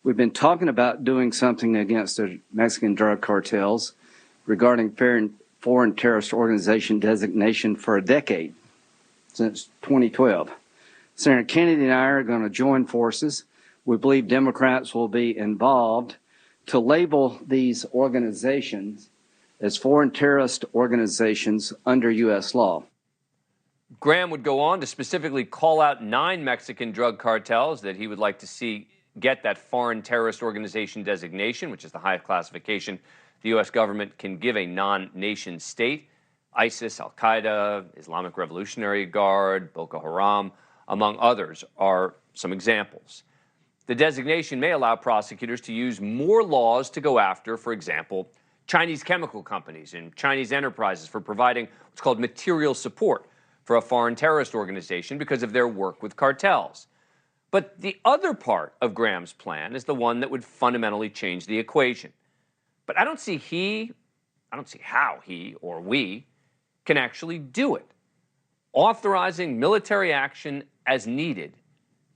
We've been talking about doing something against the Mexican drug cartels regarding foreign terrorist organization designation for a decade, since 2012. Senator Kennedy and I are going to join forces. We believe Democrats will be involved to label these organizations as foreign terrorist organizations under U.S. law. Graham would go on to specifically call out 9 Mexican drug cartels that he would like to see get that foreign terrorist organization designation, which is the highest classification the U.S. government can give a non-nation state. ISIS, Al-Qaeda, Islamic Revolutionary Guard, Boko Haram, among others, are some examples. The designation may allow prosecutors to use more laws to go after, for example, Chinese chemical companies and Chinese enterprises for providing what's called material support for a foreign terrorist organization because of their work with cartels. But the other part of Graham's plan is the one that would fundamentally change the equation. But I don't see how he or we can actually do it. Authorizing military action as needed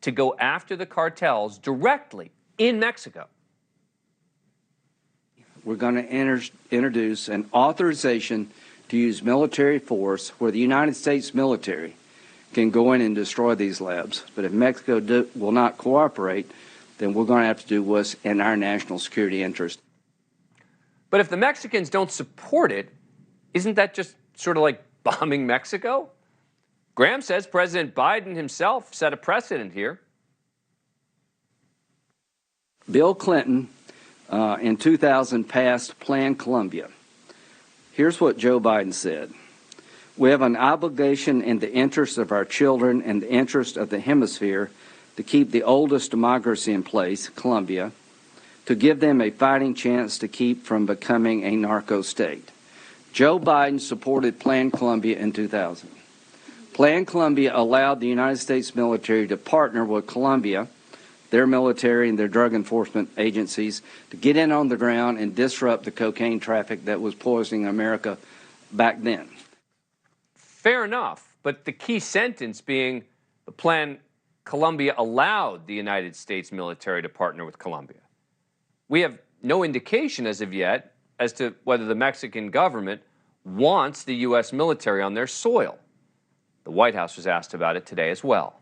to go after the cartels directly in Mexico. We're going to introduce an authorization to use military force where the United States military can go in and destroy these labs. But if Mexico will not cooperate, then we're going to have to do what's in our national security interest. But if the Mexicans don't support it, isn't that just sort of like bombing Mexico? Graham says President Biden himself set a precedent here. Bill Clinton in 2000 passed Plan Colombia. Here's what Joe Biden said. We have an obligation in the interest of our children and the interest of the hemisphere to keep the oldest democracy in place, Colombia, to give them a fighting chance to keep from becoming a narco state. Joe Biden supported Plan Colombia in 2000. Plan Colombia allowed the United States military to partner with Colombia, their military and their drug enforcement agencies, to get in on the ground and disrupt the cocaine traffic that was poisoning America back then. Fair enough, but the key sentence being the Plan Colombia allowed the United States military to partner with Colombia. We have no indication as of yet as to whether the Mexican government wants the U.S. military on their soil. The White House was asked about it today as well.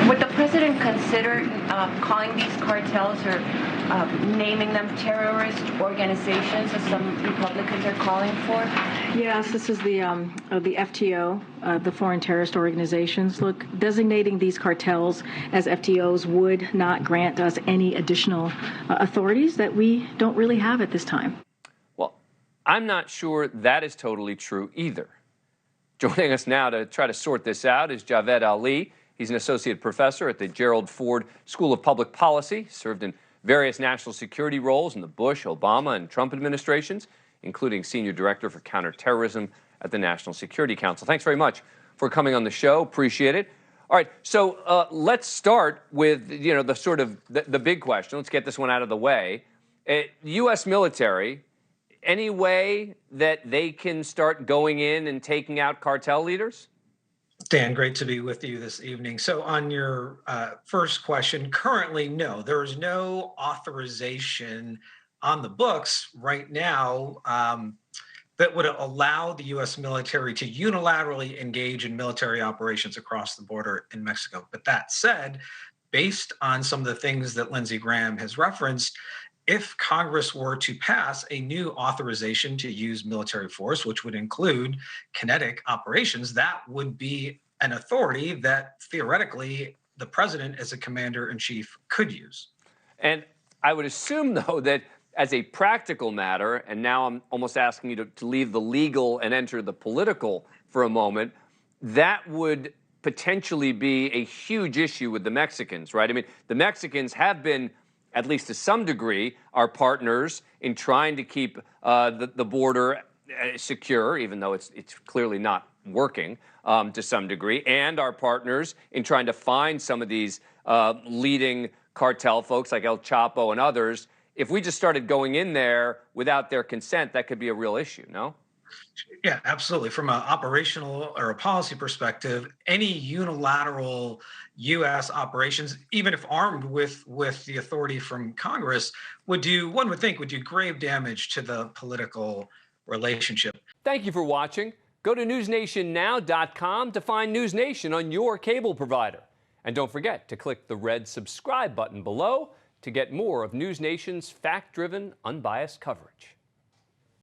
Would the president consider calling these cartels or naming them terrorist organizations, as some Republicans are calling for? Yes, this is the FTO, the foreign terrorist organizations. Look, designating these cartels as FTOs would not grant us any additional authorities that we don't really have at this time. Well, I'm not sure that is totally true either. Joining us now to try to sort this out is Javed Ali. He's an associate professor at the Gerald Ford School of Public Policy, served in various national security roles in the Bush, Obama, and Trump administrations, including senior director for counterterrorism at the National Security Council. Thanks very much for coming on the show. Appreciate it. All right, so let's start with the big question. Let's get this one out of the way. U.S. military, any way that they can start going in and taking out cartel leaders? Dan, great to be with you this evening. So on your first question, currently, no, there is no authorization on the books right now that would allow the U.S. military to unilaterally engage in military operations across the border in Mexico. But that said, based on some of the things that Lindsey Graham has referenced, if Congress were to pass a new authorization to use military force, which would include kinetic operations, that would be an authority that theoretically the president as a commander-in-chief could use. And I would assume, though, that as a practical matter, and now I'm almost asking you to leave the legal and enter the political for a moment, that would potentially be a huge issue with the Mexicans, right? I mean, the Mexicans have been, at least to some degree, our partners in trying to keep the border secure, even though it's clearly not working to some degree, and our partners in trying to find some of these leading cartel folks like El Chapo and others. If we just started going in there without their consent, that could be a real issue, no? Yeah, absolutely. From an operational or a policy perspective, any unilateral U.S. operations, even if armed with the authority from Congress, one would think would do grave damage to the political relationship. Thank you for watching. Go to newsnationnow.com to find News Nation on your cable provider. And don't forget to click the red subscribe button below to get more of News Nation's fact-driven, unbiased coverage.